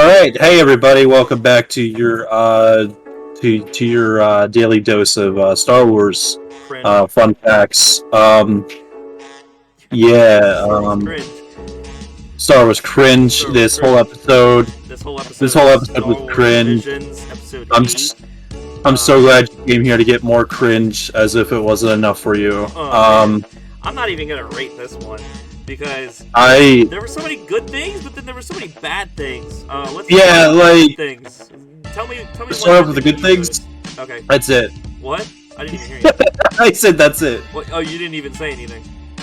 right, hey everybody, welcome back to your daily dose of Star Wars Cringe. fun facts. Star Wars Yeah, cringe. Star Wars cringe. Star Wars This whole cringe. episode, This whole this episode whole is episode Star was Wars cringe. Visions, episode I'm 8. s- I'm so glad you came here to get more cringe, as if it wasn't enough for you. Man. I'm not even gonna rate this one because I there were so many good things, but then there were so many bad things. Let's Yeah, start with like- good things. Tell me. let's start off with the good things. Okay. That's it. What? I didn't even hear you. I said that's it. What? Oh, you didn't even say anything.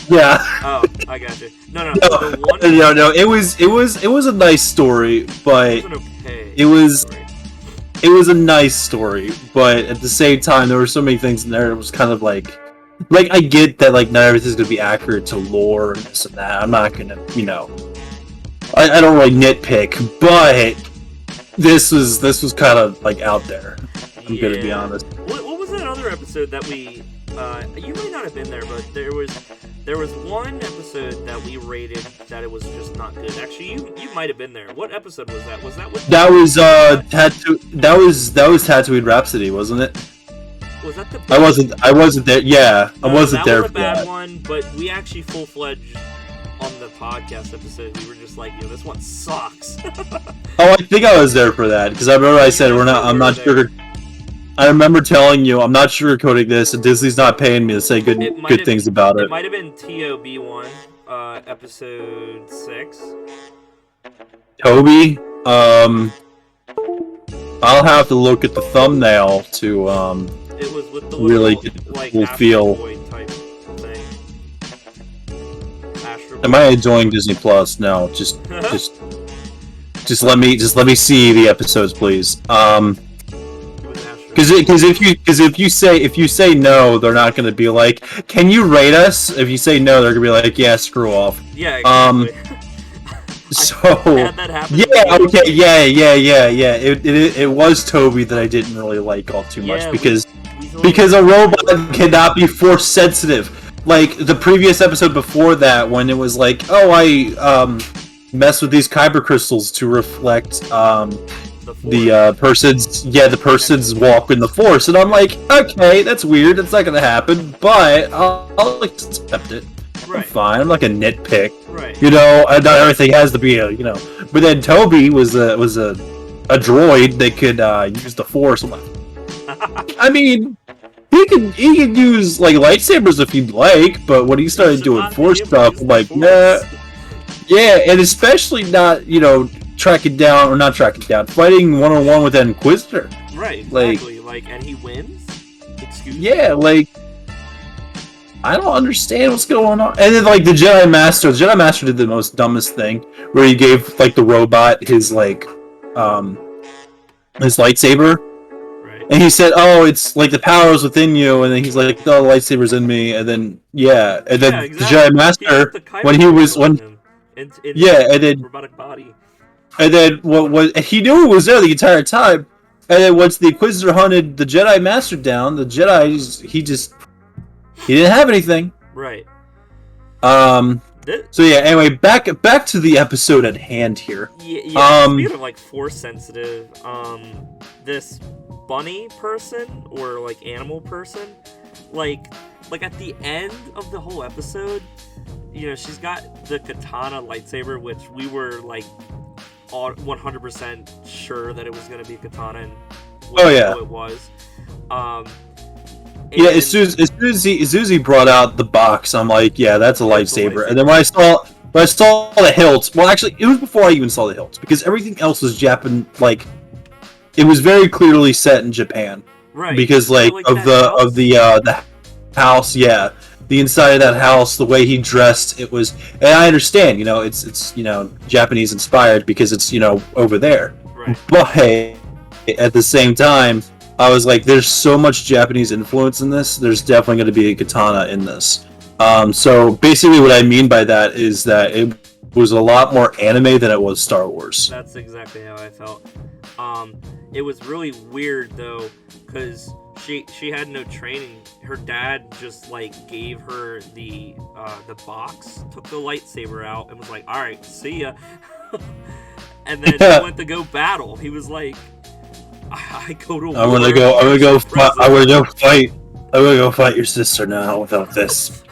Yeah. Oh, I got you. No. No, The one. no. It was a nice story, but It was an okay. it was- story. it was a nice story, but at the same time, there were so many things in there that was kind of like I get that like not everything's gonna be accurate to lore and this and that. I'm not gonna, I don't really nitpick, but this was kind of like out there. I'm gonna be honest. What was that other episode that we? You might not have been there, but there was one episode that we rated that it was just not good. Actually, you might have been there. What episode was that? Was that with? That was that was Tatooine Rhapsody, wasn't it? Was that the? I wasn't there. Yeah, I No, wasn't there That for was a bad that. one, but we actually full-fledged on the podcast episode. We were just like, yo, this one sucks. Oh, I think I was there for that because I remember I said I'm not sure. I remember telling you I'm not sugarcoating this, and Disney's not paying me to say good things about It it. might have been TOB1, episode 6. Toby, I'll have to look at the thumbnail to It was with the really little, get the like full Astro feel. Boy type thing. Astro Am Boy. I enjoying Disney Plus? No, just let me see the episodes, please. It was Astro Because if you say no, they're not gonna be like, can you rate us? If you say no, they're gonna be like, yeah, screw off. Yeah, exactly. So had that happen yeah, with me. okay, yeah. It was Toby that I didn't really like all too much Yeah, because we a robot cannot be force sensitive. Like the previous episode before that, when it was like, oh, I mess with these kyber crystals to reflect the person's walk in the force, and I'm like, okay, that's weird. That's not gonna happen, but I'll accept it. I'm right, fine. I'm not gonna nitpick. right. Not everything has to be But then Toby was a droid that could use the force. I'm like, I mean, he can use like lightsabers if he'd like, but when he started doing force stuff, I'm like, nah. Yeah, and especially not fighting one-on-one with that Inquisitor. Right, like- exactly. Like, and he wins. Excuse me. Yeah, like I don't understand what's going on. And then like the Jedi Master did the most dumbest thing, where he gave like the robot his his lightsaber, Right. and he said, "Oh, it's like the power is within you," and then he's like, "No, the lightsaber's in me," and then Yeah, the exactly. Jedi Master The Kyber when he was crystal in when him, in yeah, his and then robotic body. what he knew it was there the entire time, and then once the Inquisitor hunted the Jedi Master down, the Jedi he didn't have anything. Right. So yeah. Anyway, back to the episode at hand here. Yeah. Speaking of like force sensitive, this bunny person or like animal person, like at the end of the whole episode, she's got the katana lightsaber, which we were like all 100% sure that it was gonna be a katana, and it was. Yeah, as soon as he brought out the box, I'm like, yeah, that's a lightsaber. And then when I saw the hilts, well, actually, it was before I even saw the hilts because everything else was Japan. Like, it was very clearly set in Japan, right? Because like the house, yeah, the inside of that house, the way he dressed, it was. And I understand, it's Japanese inspired because it's over there, right. But at the same time, I was like, there's so much Japanese influence in this. There's definitely going to be a katana in this. So basically what I mean by that is that it was a lot more anime than it was Star Wars. That's exactly how I felt. It was really weird though, because she had no training. Her dad just like gave her the box, took the lightsaber out, and was like, "All right, see ya." and then he went to go battle. He was like, I go to war. I'm gonna go fight. I'm gonna go fight your sister now without this.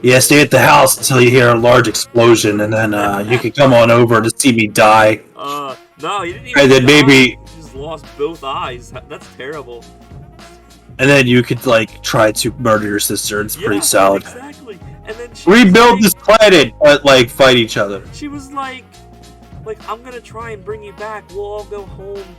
Yeah, stay at the house until you hear a large explosion, and then you can come on over to see me die. No, he didn't even. And then maybe he just lost both eyes. That's terrible. And then you could like try to murder your sister. It's pretty solid. Exactly. And then rebuild this planet, but like fight each other. She was like, I'm gonna try and bring you back. We'll all go home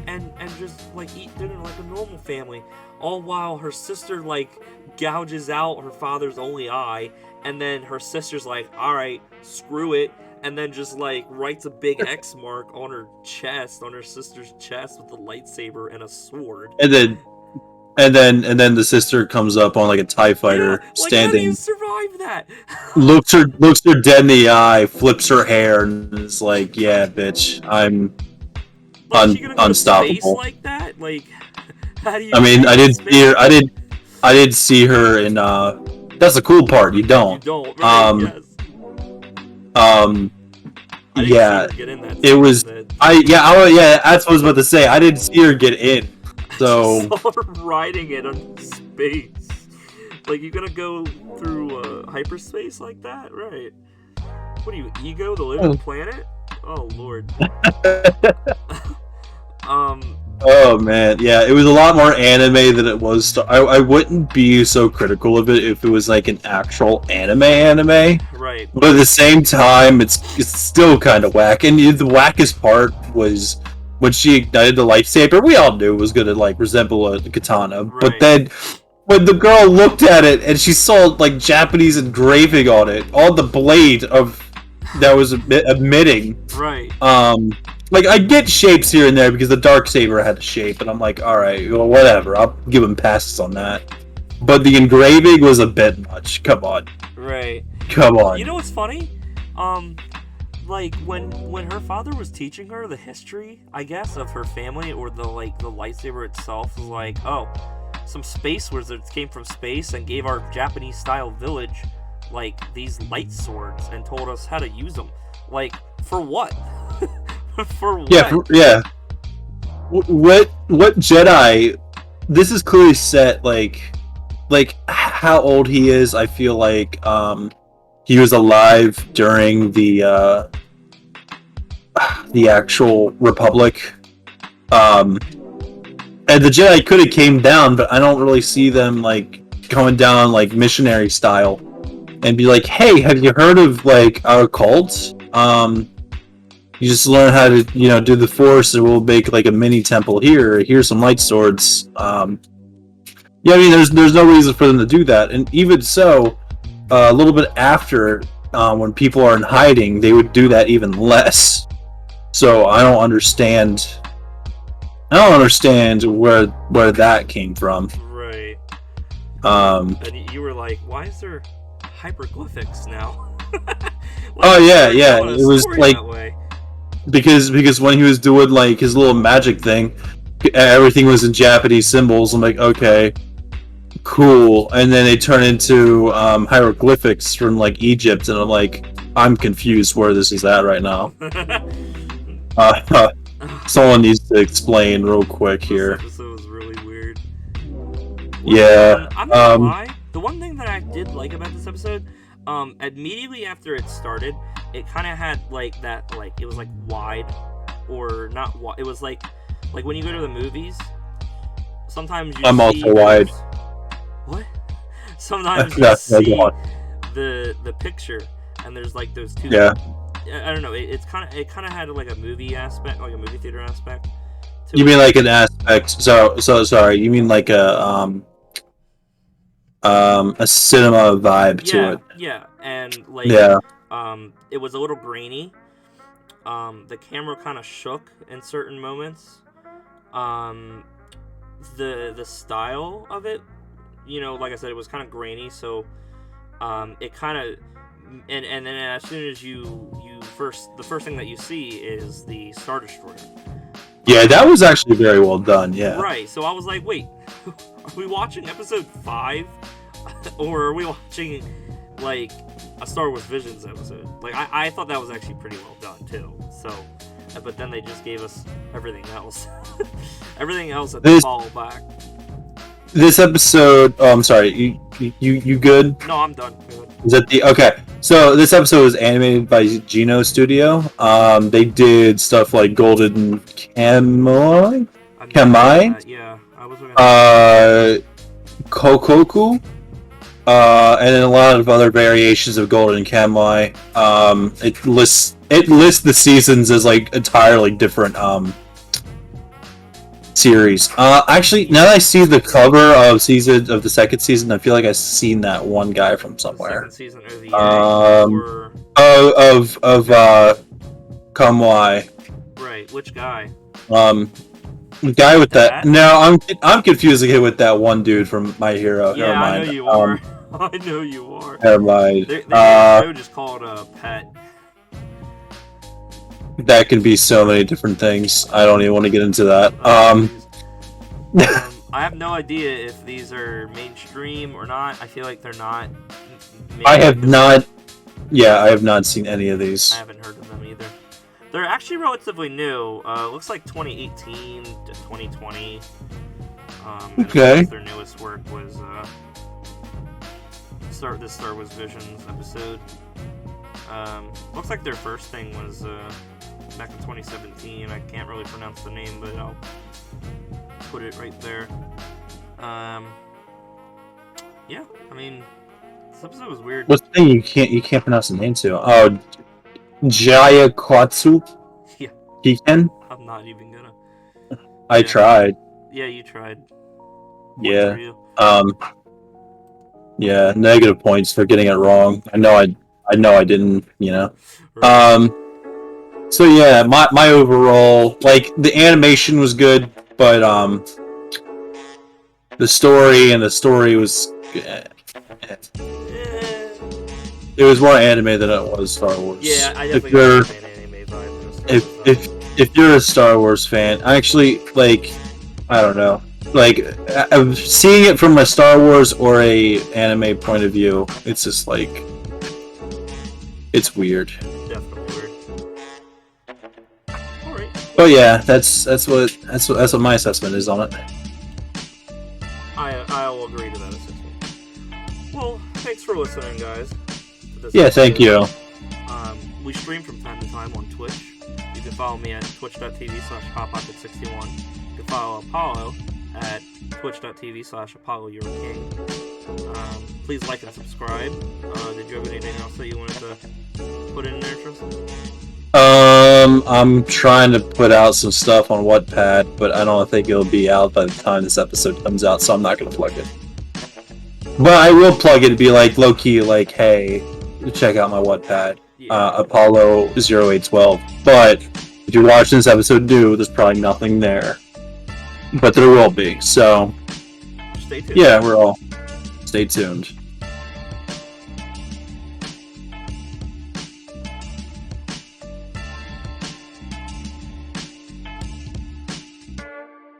and just like eat dinner like a normal family. All while her sister like gouges out her father's only eye, and then her sister's like, all right, screw it, and then just like writes a big X mark on her chest, on her sister's chest with a lightsaber and a sword. And then the sister comes up on like a TIE fighter, standing. How do you survive that? looks her dead in the eye, flips her hair, and is like, "Yeah, bitch, I'm unstoppable." Like that? Like, how do you? I mean, I did see her in. That's the cool part. You don't. You don't. Right? Yes. Yeah. It was. That's what I was about to say. I didn't see her get in. So I saw her riding it on space. Like, you gonna go through hyperspace like that? Right. What are you, Ego, the living planet? Oh, Lord. Oh, man. Yeah, it was a lot more anime than it was. I wouldn't be so critical of it if it was like an actual anime. Right. But at the same time, it's still kind of whack. And the wackest part was when she ignited the lightsaber. We all knew it was going to like resemble a katana. Right. But then when the girl looked at it and she saw like Japanese engraving on it, on the blade that was emitting. Right. Like, I get shapes here and there because the Darksaber had a shape, and I'm like, alright, well, whatever, I'll give him passes on that. But the engraving was a bit much. Come on. Right. Come on. You know what's funny? Like, when her father was teaching her the history, I guess, of her family, or the lightsaber itself, was like, oh, some space wizards came from space and gave our Japanese-style village, like, these light swords, and told us how to use them. Like, for what? For what? Yeah. What Jedi? This is clearly set like how old he is. I feel like he was alive during the actual Republic. And the Jedi could have came down, but I don't really see them like going down like missionary style and be like, "Hey, have you heard of like our cult? You just learn how to, do the Force, and we'll make like a mini temple here. Here's some light swords." Yeah, I mean, there's no reason for them to do that, and even so, a little bit after, when people are in hiding, they would do that even less. So I don't understand where that came from. Right. And you were like, why is there hieroglyphics now? Oh yeah. It was like because when he was doing like his little magic thing, everything was in Japanese symbols. I'm like, okay, cool. And then they turn into hieroglyphics from like Egypt, and I'm like, I'm confused where this is at right now. Someone needs to explain real quick here. This episode was really weird. Yeah. I'm not gonna lie. The one thing that I did like about this episode, immediately after it started, it kind of had like that, like it was like wide, or not wide. It was like when you go to the movies. Sometimes you. I'm also wide. What? Sometimes you see the picture, and there's like those two. Yeah. I don't know. It kind of had like a movie aspect, like a movie theater aspect. You mean like an aspect? So sorry. You mean like a cinema vibe to it? Yeah, and like it was a little grainy. The camera kind of shook in certain moments. The style of it, like I said, it was kind of grainy. So it kind of. And then as soon as the first thing that you see is the Star Destroyer. Yeah, that was actually very well done. Yeah. Right. So I was like, wait, are we watching episode 5, or are we watching like a Star Wars Visions episode. Like I thought that was actually pretty well done too. So, but then they just gave us everything else. Everything else at the fall back. This episode. Oh, I'm sorry. You good? No, I'm done. Good. Is that the okay? So this episode was animated by Geno Studio. They did stuff like Golden Kamuy. Yeah, I was. Kokoku. And then a lot of other variations of Golden Kamuy. It lists the seasons as like entirely different series. Actually, now that I see the cover of the second season, I feel like I've seen that one guy from somewhere. Second season or the of Kamuy. Right, which guy? The guy with that. No, I'm confusing it with that one dude from My Hero. Yeah, Never mind. I know you are. I know you are. Never mind. They would just call it a pet. That can be so many different things. I don't even want to get into that. I have no idea if these are mainstream or not. I feel like they're not. I have not. Yeah, I have not seen any of these. I haven't heard of them either. They're actually relatively new. Looks like 2018 to 2020. Okay. Their newest work was the Star Wars Visions episode. Looks like their first thing was back in 2017. I can't really pronounce the name, but I'll put it right there. Yeah, I mean, this episode was weird. What's the thing you can't pronounce the name to? Oh, Jayaquatsu? Yeah. Kiken? I'm not even gonna. I tried. Yeah, you tried. Yeah. Yeah, negative points for getting it wrong. I know I didn't, you know. Right. So yeah, my overall, like, the animation was good, but the story was it was more anime than it was Star Wars. Yeah, I definitely got an anime vibe. If you're a Star Wars fan, actually, like, I don't know, like, seeing it from a Star Wars or a anime point of view, it's just like, it's weird. Definitely weird. All right. But yeah, that's what my assessment is on it. I'll agree to that assessment. Well, thanks for listening, guys. Yeah, thank you. We stream from time to time on Twitch. You can follow me at twitch.tv/HotPocket61. You can follow Apollo at twitch.tv/Apollo You're a King. Please like and subscribe. Did you have anything else that you wanted to put in there, Tristan? I'm trying to put out some stuff on Wattpad, but I don't think it'll be out by the time this episode comes out, so I'm not gonna plug it. But I will plug it to be like low-key, like, hey, check out my Wattpad, Apollo 0812. But if you're watching this episode new, there's probably nothing there. But there will be, so stay tuned. Yeah, stay tuned.